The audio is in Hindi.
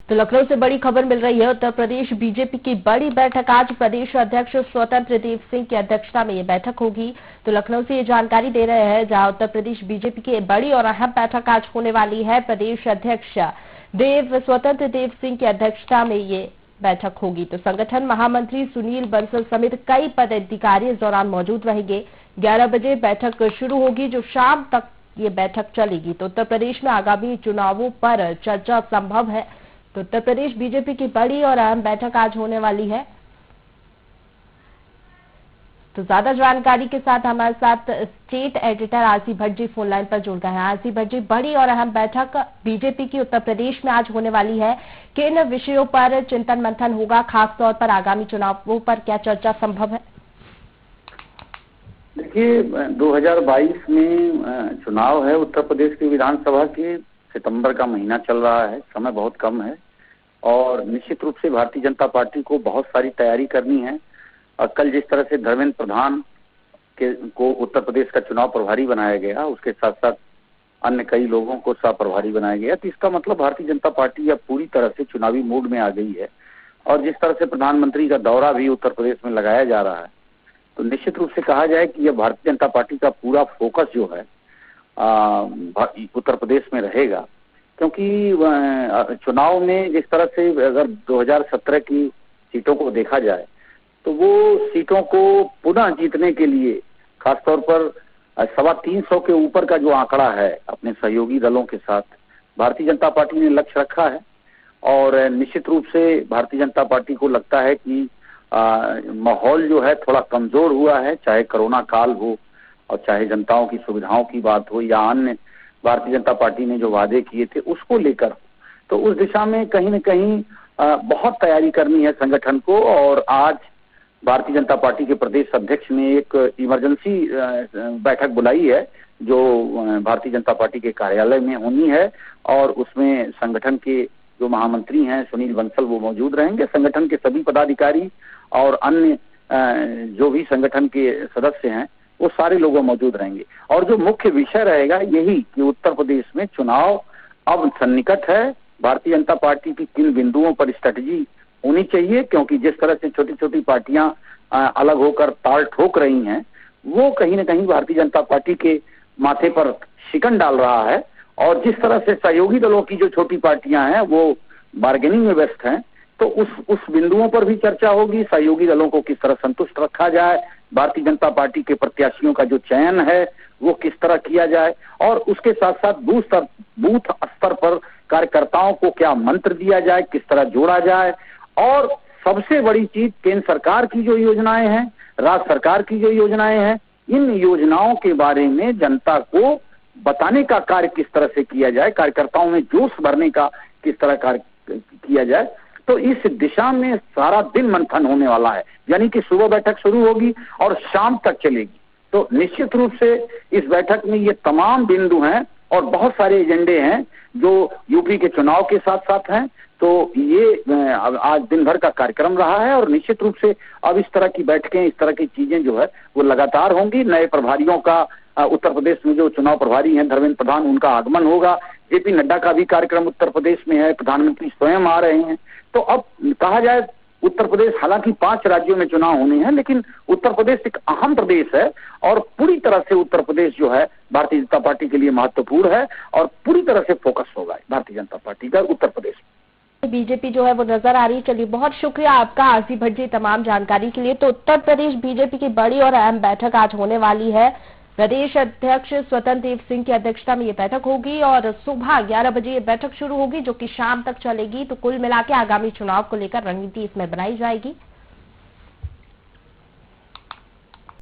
तो लखनऊ से बड़ी खबर मिल रही है। उत्तर प्रदेश बीजेपी की बड़ी बैठक आज प्रदेश अध्यक्ष स्वतंत्र देव सिंह की अध्यक्षता में ये बैठक होगी। तो लखनऊ से ये जानकारी दे रहे हैं, जहां उत्तर प्रदेश बीजेपी की बड़ी और अहम बैठक आज होने वाली है। प्रदेश अध्यक्ष स्वतंत्र देव सिंह की अध्यक्षता में ये बैठक होगी। तो संगठन महामंत्री सुनील बंसल समेत कई पदाधिकारी इस दौरान मौजूद रहेंगे। 11 बजे बैठक शुरू होगी, जो शाम तक ये बैठक चलेगी। तो उत्तर प्रदेश में आगामी चुनावों पर चर्चा संभव है। तो उत्तर प्रदेश बीजेपी की बड़ी और अहम बैठक आज होने वाली है। तो ज्यादा जानकारी के साथ हमारे साथ state editor RC Bhatt ji phone line पर जुड़ गए हैं। आरसी भट्ट जी, बड़ी और अहम बैठक बीजेपी की उत्तर प्रदेश में आज होने वाली है। किन विषयों पर चिंतन मंथन होगा, खासतौर पर आगामी चुनावों पर क्या चर्चा संभव है? देखिए, 2022 में चुनाव है उत्तर प्रदेश की विधानसभा के। सितंबर का महीना चल रहा है, समय बहुत कम है और निश्चित रूप से भारतीय जनता पार्टी को बहुत सारी तैयारी करनी है। और कल जिस तरह से धर्मेंद्र प्रधान को उत्तर प्रदेश का चुनाव प्रभारी बनाया गया, उसके साथ साथ अन्य कई लोगों को सह प्रभारी बनाया गया, तो इसका मतलब भारतीय जनता पार्टी अब पूरी तरह से चुनावी मूड में आ गई है। और जिस तरह से प्रधानमंत्री का दौरा भी उत्तर प्रदेश में लगाया जा रहा है, तो निश्चित रूप से कहा जाए कि यह भारतीय जनता पार्टी का पूरा फोकस जो है उत्तर प्रदेश में रहेगा। क्योंकि चुनाव में जिस तरह से अगर 2017 की सीटों को देखा जाए, तो वो सीटों को पुनः जीतने के लिए खासतौर पर 325 के ऊपर का जो आंकड़ा है अपने सहयोगी दलों के साथ भारतीय जनता पार्टी ने लक्ष्य रखा है। और निश्चित रूप से भारतीय जनता पार्टी को लगता है कि माहौल जो है थोड़ा कमजोर हुआ है, चाहे कोरोना काल हो और चाहे जनताओं की सुविधाओं की बात हो या अन्य भारतीय जनता पार्टी ने जो वादे किए थे उसको लेकर। तो उस दिशा में कहीं न कहीं बहुत तैयारी करनी है संगठन को। और आज भारतीय जनता पार्टी के प्रदेश अध्यक्ष ने एक इमरजेंसी बैठक बुलाई है, जो भारतीय जनता पार्टी के कार्यालय में होनी है। और उसमें संगठन के जो महामंत्री हैं सुनील बंसल, वो मौजूद रहेंगे। संगठन के सभी पदाधिकारी और अन्य जो भी संगठन के सदस्य हैं, वो सारे लोग मौजूद रहेंगे। और जो मुख्य विषय रहेगा यही कि उत्तर प्रदेश में चुनाव अब सन्निकट है, भारतीय जनता पार्टी की किन बिंदुओं पर स्ट्रेटजी होनी चाहिए। क्योंकि जिस तरह से छोटी छोटी पार्टियां अलग होकर ताल ठोक रही हैं, वो कहीं न कहीं भारतीय जनता पार्टी के माथे पर शिकन डाल रहा है। और जिस तरह से सहयोगी दलों की जो छोटी पार्टियां हैं वो बार्गेनिंग में व्यस्त हैं, तो उस बिंदुओं पर भी चर्चा होगी। सहयोगी दलों को किस तरह संतुष्ट रखा जाए, भारतीय जनता पार्टी के प्रत्याशियों का जो चयन है वो किस तरह किया जाए, और उसके साथ साथ बूथ स्तर पर कार्यकर्ताओं को क्या मंत्र दिया जाए, किस तरह जोड़ा जाए। और सबसे बड़ी चीज, केंद्र सरकार की जो योजनाएं हैं, राज्य सरकार की जो योजनाएं हैं, इन योजनाओं के बारे में जनता को बताने का कार्य किस तरह से किया जाए, कार्यकर्ताओं में जोश भरने का किस तरह कार्य किया जाए। तो इस दिशा में सारा दिन मंथन होने वाला है। यानी कि सुबह बैठक शुरू होगी और शाम तक चलेगी। तो निश्चित रूप से इस बैठक में ये तमाम बिंदु हैं और बहुत सारे एजेंडे हैं जो यूपी के चुनाव के साथ साथ हैं। तो ये आज दिन भर का कार्यक्रम रहा है और निश्चित रूप से अब इस तरह की बैठकें, इस तरह की चीजें जो है वो लगातार होंगी। नए प्रभारियों का उत्तर प्रदेश में जो चुनाव प्रभारी हैं धर्मेंद्र प्रधान, उनका आगमन होगा। जेपी नड्डा का भी कार्यक्रम उत्तर प्रदेश में है, प्रधानमंत्री स्वयं आ रहे हैं। तो अब कहा जाए उत्तर प्रदेश, हालांकि 5 राज्यों में चुनाव होने हैं, लेकिन उत्तर प्रदेश एक अहम प्रदेश है और पूरी तरह से उत्तर प्रदेश जो है भारतीय जनता पार्टी के लिए महत्वपूर्ण है और पूरी तरह से फोकस होगा भारतीय जनता पार्टी का उत्तर प्रदेश में। बीजेपी जो है वो नजर आ रही है। चलिए, बहुत शुक्रिया आपका आरसी भट्ट जी तमाम जानकारी के लिए। तो उत्तर प्रदेश बीजेपी की बड़ी और अहम बैठक आज होने वाली है। प्रदेश अध्यक्ष स्वतंत्र देव सिंह की अध्यक्षता में ये बैठक होगी और सुबह 11 बजे ये बैठक शुरू होगी, जो कि शाम तक चलेगी। तो कुल मिला के आगामी चुनाव को लेकर रणनीति इसमें बनाई जाएगी।